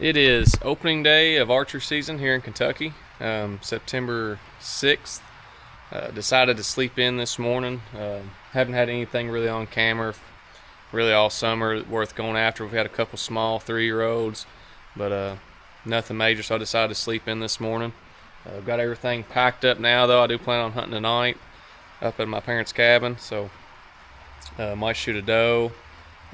It is opening day of archery season here in Kentucky, September 6th. Decided to sleep in this morning. Haven't had anything really on camera really all summer worth going after. We've had a couple small 3-year-olds, but nothing major, so I decided to sleep in this morning. I've got everything packed up now, though. I do plan on hunting tonight up at my parents' cabin, so might shoot a doe.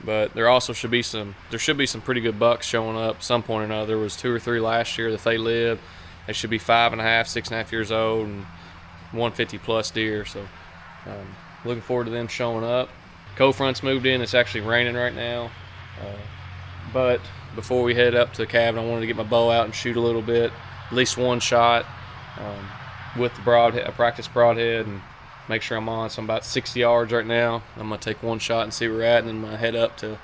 But there also should be some pretty good bucks showing up some point or another. There was 2 or 3 last year that they lived. They should be 5.5, 6.5 years old and 150 plus deer. So looking forward to them showing up. Cold front's moved in. It's actually raining right now. But before we head up to the cabin, I wanted to get my bow out and shoot a little bit, at least one shot with the broadhead. I practice broadhead and make sure I'm on. So I'm about 60 yards right now. I'm gonna take one shot and see where we're at, and then I'm gonna head up to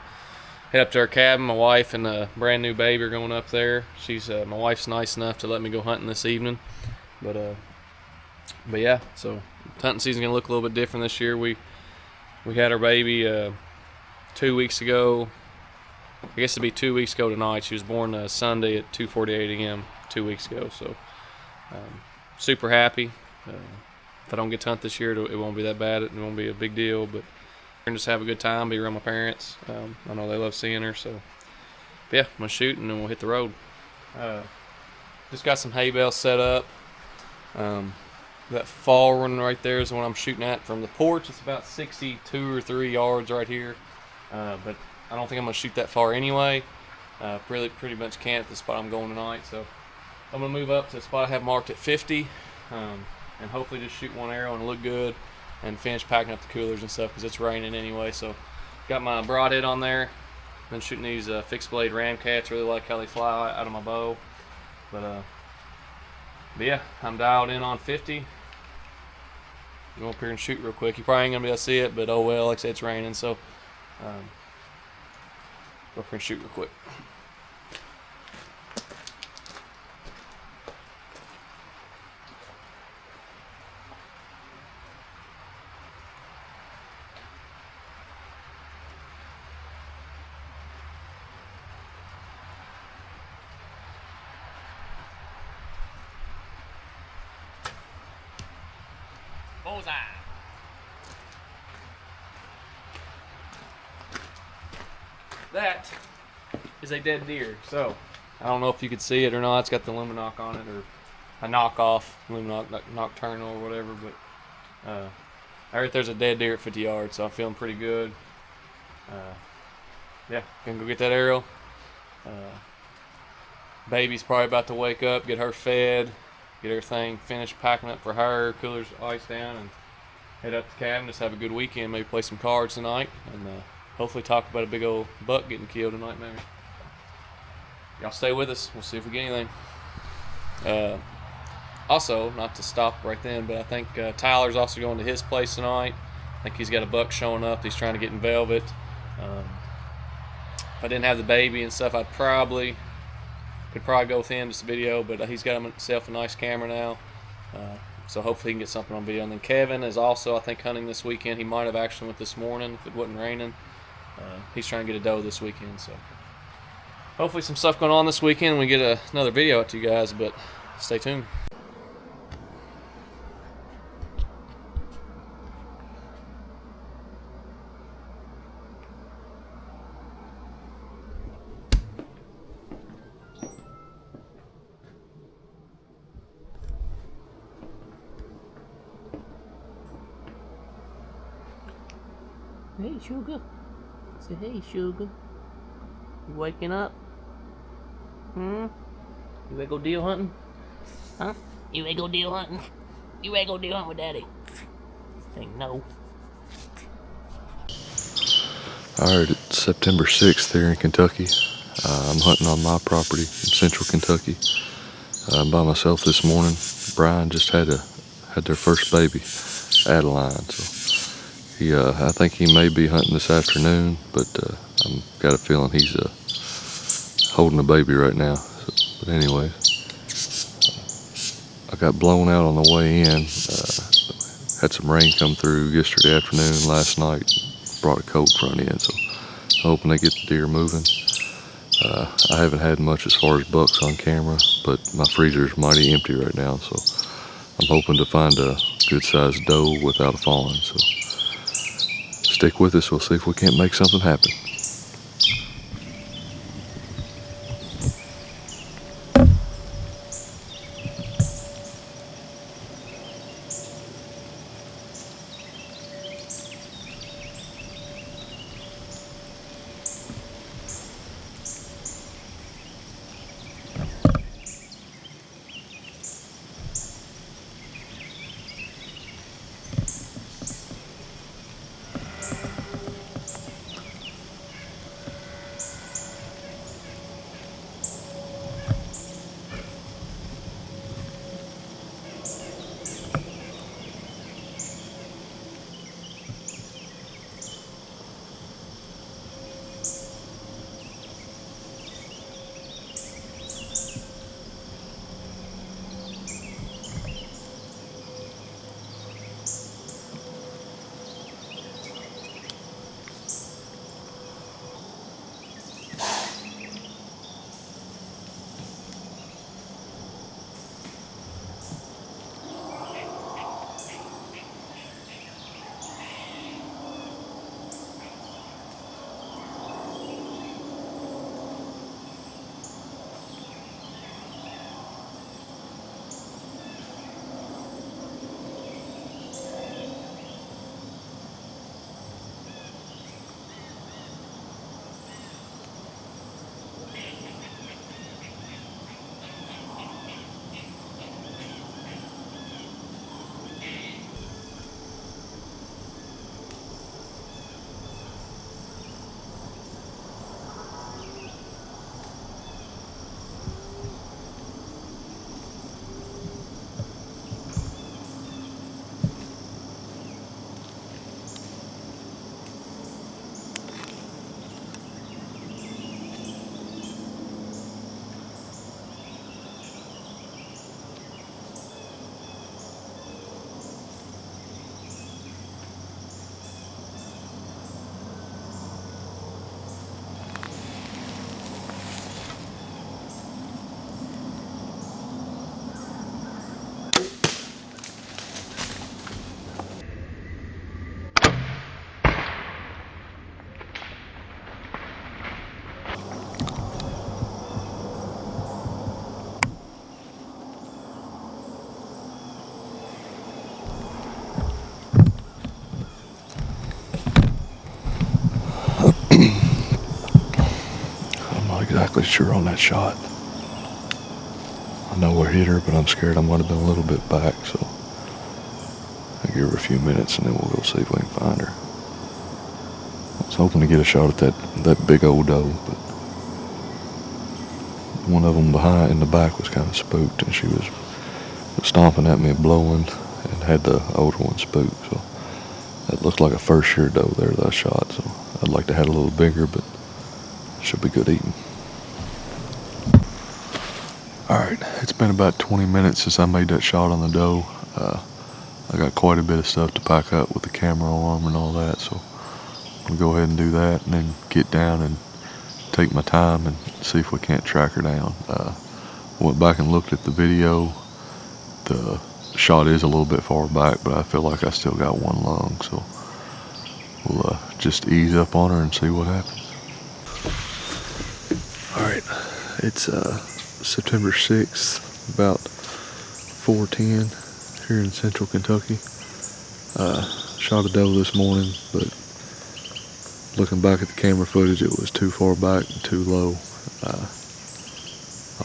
our cabin. My wife and a brand new baby are going up there. My wife's nice enough to let me go hunting this evening. But yeah, so hunting season's gonna look a little bit different this year. We had our baby 2 weeks ago. I guess it'd be 2 weeks ago tonight. She was born Sunday at 2:48 a.m. 2 weeks ago. So super happy. If I don't get to hunt this year, it won't be that bad. It won't be a big deal, but we're gonna just have a good time, be around my parents. I know they love seeing her, so yeah, I'm gonna shoot and then we'll hit the road. Just got some hay bales set up. That fall one right there is the one I'm shooting at from the porch. It's about 62 or 3 yards right here, but I don't think I'm gonna shoot that far anyway. Pretty much can't at the spot I'm going tonight, so I'm gonna move up to the spot I have marked at 50. And hopefully just shoot one arrow and look good and finish packing up the coolers and stuff because it's raining anyway. So got my broadhead on there. Been shooting these fixed blade ram cats. Really like how they fly out of my bow. But yeah, I'm dialed in on 50. Go up here and shoot real quick. You probably ain't gonna be able to see it, but oh well, like I said, it's raining, so go up here and shoot real quick. Bullseye. That is a dead deer. So I don't know if you could see it or not. It's got the Luminoc on it, or a knockoff Luminoc Nocturnal or whatever. But I heard there's a dead deer at 50 yards, so I'm feeling pretty good. Yeah, gonna go get that arrow. Baby's probably about to wake up, get her fed, get everything finished packing up for her, coolers iced down, and head up to the cabin. Just have a good weekend. Maybe play some cards tonight, and hopefully talk about a big old buck getting killed tonight. Maybe. Y'all stay with us. We'll see if we get anything. Also, not to stop right then, but I think Tyler's also going to his place tonight. I think he's got a buck showing up. He's trying to get in velvet. If I didn't have the baby and stuff, I could probably go with him, just a video, but he's got himself a nice camera now, so hopefully he can get something on video. And then Kevin is also, I think, hunting this weekend. He might have actually went this morning if it wasn't raining. He's trying to get a doe this weekend, so hopefully some stuff going on this weekend. We get another video out to you guys, but stay tuned. Hey, sugar. Say, hey, sugar. You waking up? You ready to go deer hunting? Huh? You ready to go deer hunting? You ready to go deer hunting with Daddy? Say no. Alright, it's September 6th here in Kentucky. I'm hunting on my property in central Kentucky. I'm by myself this morning. Brian just had their first baby, Adeline. So I think he may be hunting this afternoon, but I've got a feeling he's holding a baby right now. But anyway, I got blown out on the way in. Had some rain come through yesterday afternoon, last night. Brought a cold front in, so I'm hoping they get the deer moving. I haven't had much as far as bucks on camera, but my freezer's mighty empty right now, so I'm hoping to find a good sized doe without a fawn. So stick with us, we'll see if we can't make something happen. Exactly sure on that shot. I know we hit her, but I'm scared I might have been a little bit back, so I'll give her a few minutes and then we'll go see if we can find her. I was hoping to get a shot at that big old doe, but one of them behind in the back was kind of spooked, and she was stomping at me and blowing and had the older one spooked, so that looked like a first year doe there that I shot, so I'd like to have it a little bigger, but it should be good eating. Alright, it's been about 20 minutes since I made that shot on the doe. I got quite a bit of stuff to pack up with the camera arm and all that, so I'm going to go ahead and do that and then get down and take my time and see if we can't track her down. Went back and looked at the video. The shot is a little bit far back, but I feel like I still got one lung, so we'll just ease up on her and see what happens. Alright, it's September 6th, about 4:10 here in central Kentucky. Shot a doe this morning, but looking back at the camera footage, it was too far back and too low. I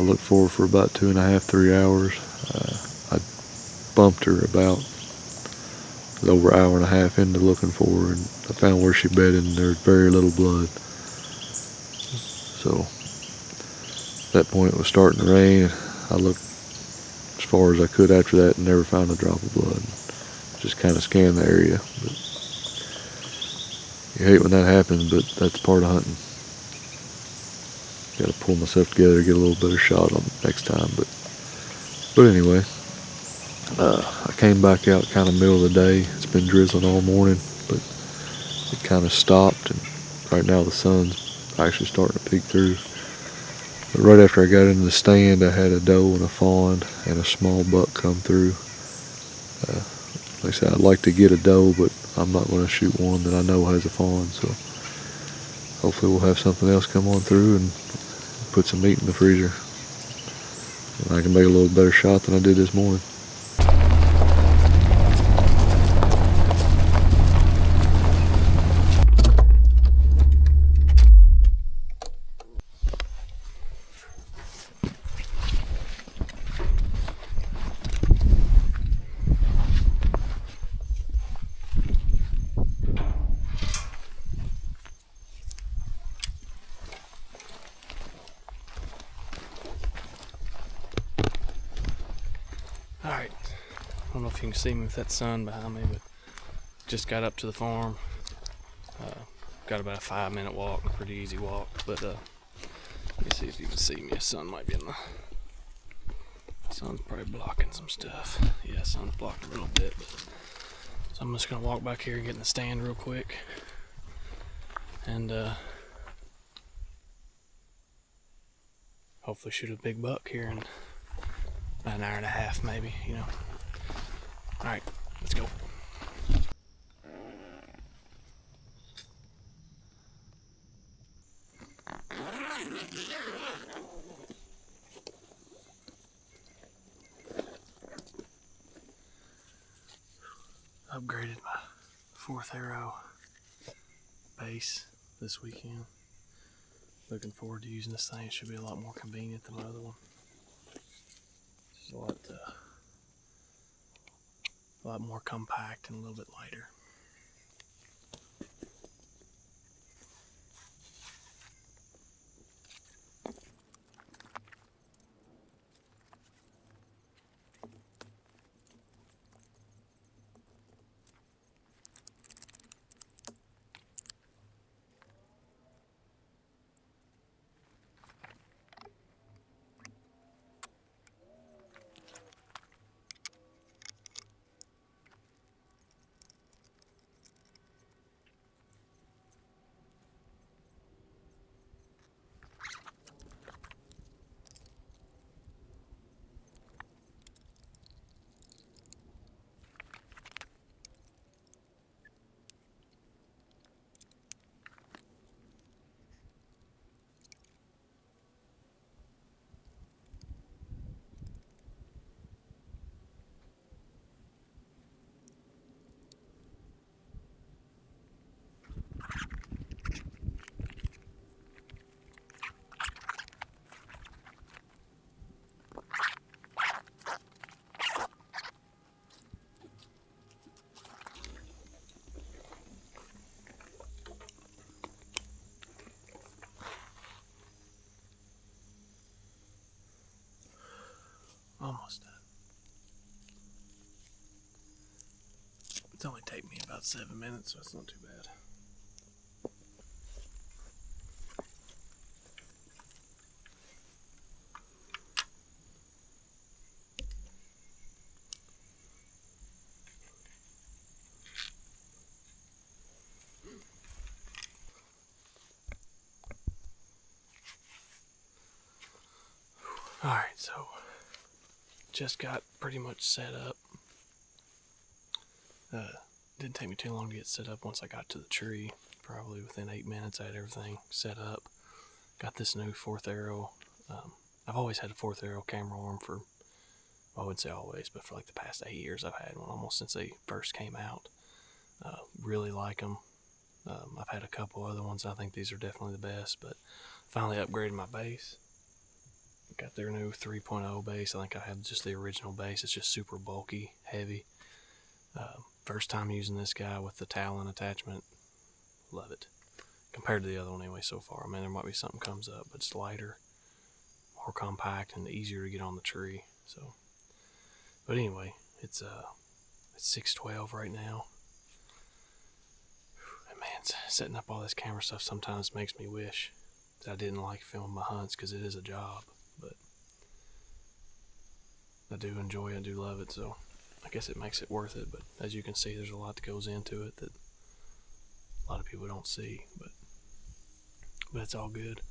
looked for her for about 2.5, 3 hours. I bumped her about over an hour and a half into looking for her, and I found where she bedded and there's very little blood. So at that point it was starting to rain. I looked as far as I could after that and never found a drop of blood. Just kind of scanned the area. But you hate when that happens, but that's part of hunting. Got to pull myself together to get a little better shot on it next time. But anyway, I came back out kind of middle of the day. It's been drizzling all morning, but it kind of stopped, and right now the sun's actually starting to peek through. Right after I got into the stand, I had a doe and a fawn and a small buck come through. Like I said, I'd like to get a doe, but I'm not going to shoot one that I know has a fawn. So hopefully we'll have something else come on through and put some meat in the freezer. And I can make a little better shot than I did this morning. Alright, I don't know if you can see me with that sun behind me, but just got up to the farm. Got about a 5-minute walk, a pretty easy walk, but let me see if you can see me. The sun might be in the... Sun's probably blocking some stuff. Yeah, sun's blocked a little bit, but... So I'm just gonna walk back here and get in the stand real quick. And hopefully shoot a big buck here in about an hour and a half, maybe, you know. Alright, let's go. Upgraded my 4th arrow base this weekend. Looking forward to using this thing. It should be a lot more convenient than my other one. It's a lot more compact and a little bit lighter. Almost done. It's only taken me about 7 minutes, so it's not too bad. Alright, so just got pretty much set up. Didn't take me too long to get set up once I got to the tree. Probably within 8 minutes I had everything set up. Got this new 4th arrow. I've always had a 4th arrow camera arm for, well, I wouldn't say always, but for like the past 8 years I've had one, almost since they first came out. Really like them. I've had a couple other ones. I think these are definitely the best, but finally upgraded my base. Got their new 3.0 base. I think I have just the original base. It's just super bulky, heavy. First time using this guy with the Talon attachment. Love it. Compared to the other one anyway so far. I mean, there might be something comes up, but it's lighter, more compact, and easier to get on the tree. So, but anyway, it's 6:12 right now. And man, setting up all this camera stuff sometimes makes me wish that I didn't like filming my hunts, because it is a job. But I do enjoy it, I do love it, so I guess it makes it worth it. But as you can see, there's a lot that goes into it that a lot of people don't see, but it's all good.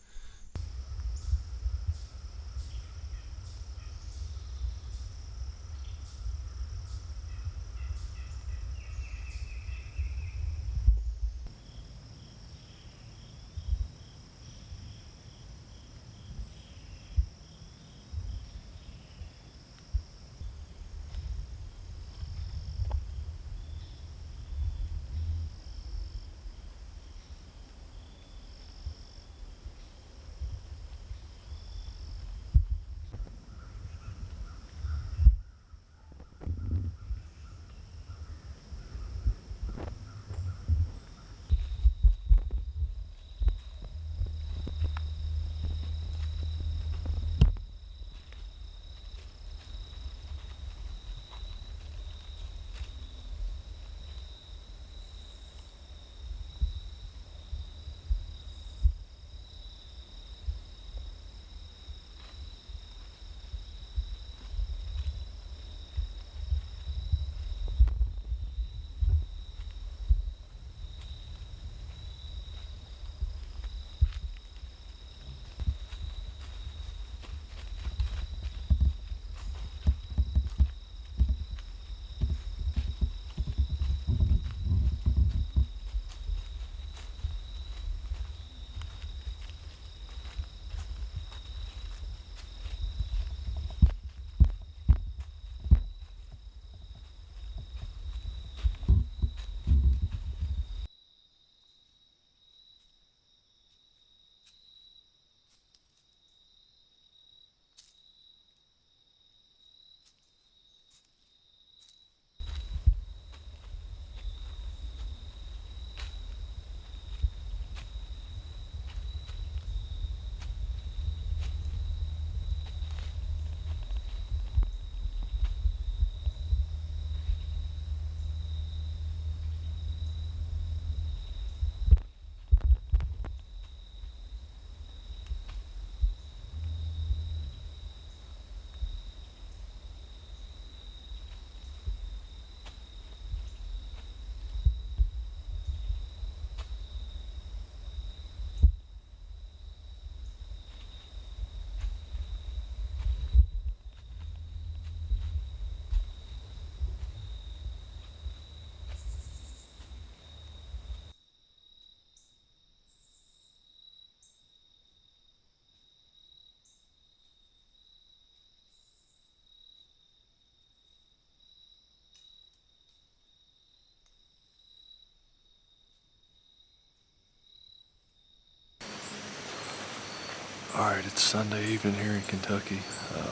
Alright, it's Sunday evening here in Kentucky,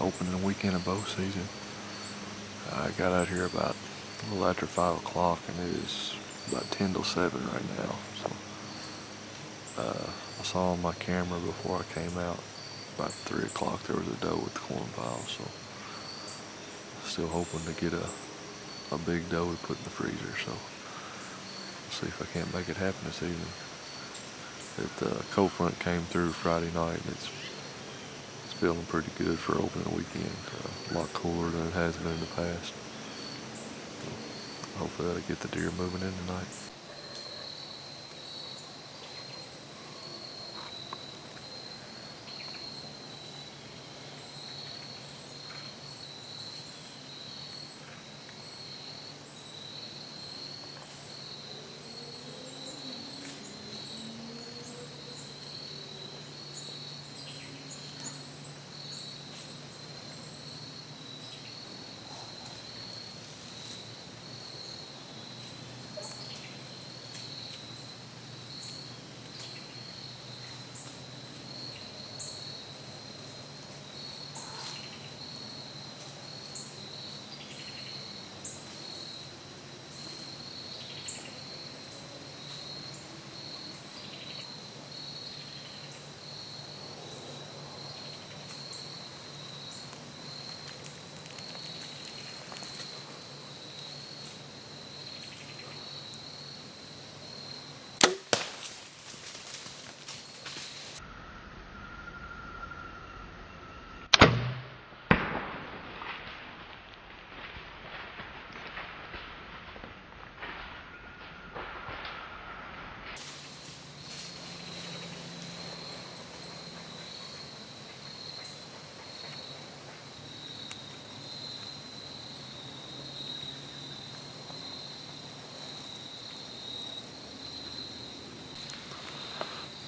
opening weekend of bow season. I got out here about a little after 5 o'clock and it is about 10 till 7 right now. So I saw on my camera before I came out, about 3 o'clock there was a doe with the corn pile, so still hoping to get a big doe to put in the freezer, so we'll see if I can't make it happen this evening. The cold front came through Friday night and it's feeling pretty good for opening weekend. A lot cooler than it has been in the past. Hopefully that'll get the deer moving in tonight.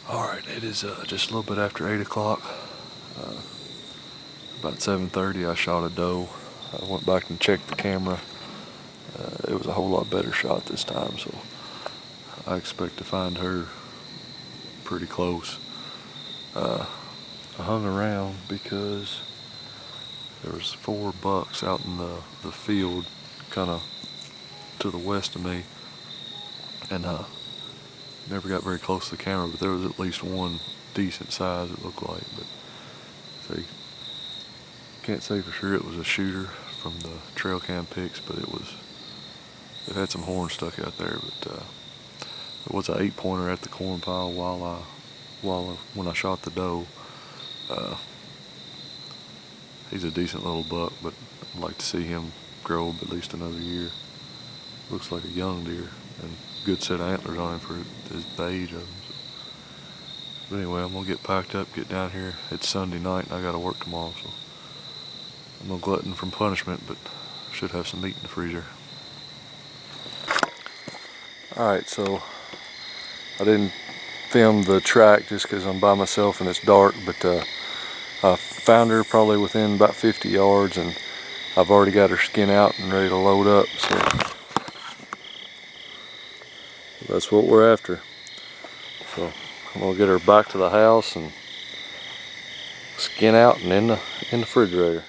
Alright, it is just a little bit after 8 o'clock. About 7:30 I shot a doe. I went back and checked the camera. It was a whole lot better shot this time, so I expect to find her pretty close. I hung around because there was 4 bucks out in the field kind of to the west of me, and never got very close to the camera, but there was at least one decent size it looked like. But so you can't say for sure it was a shooter from the trail cam pics, but it had some horn stuck out there. But it was an 8-pointer at the corn pile when I shot the doe. He's a decent little buck, but I'd like to see him grow up at least another year. Looks like a young deer and good set of antlers on him for the age of him. But anyway, I'm gonna get packed up, get down here. It's Sunday night and I gotta work tomorrow, so I'm no glutton from punishment, but should have some meat in the freezer. Alright, so I didn't film the track just because I'm by myself and it's dark, but I found her probably within about 50 yards and I've already got her skin out and ready to load up, so that's what we're after. So I'm gonna get her back to the house and skin out and in the refrigerator.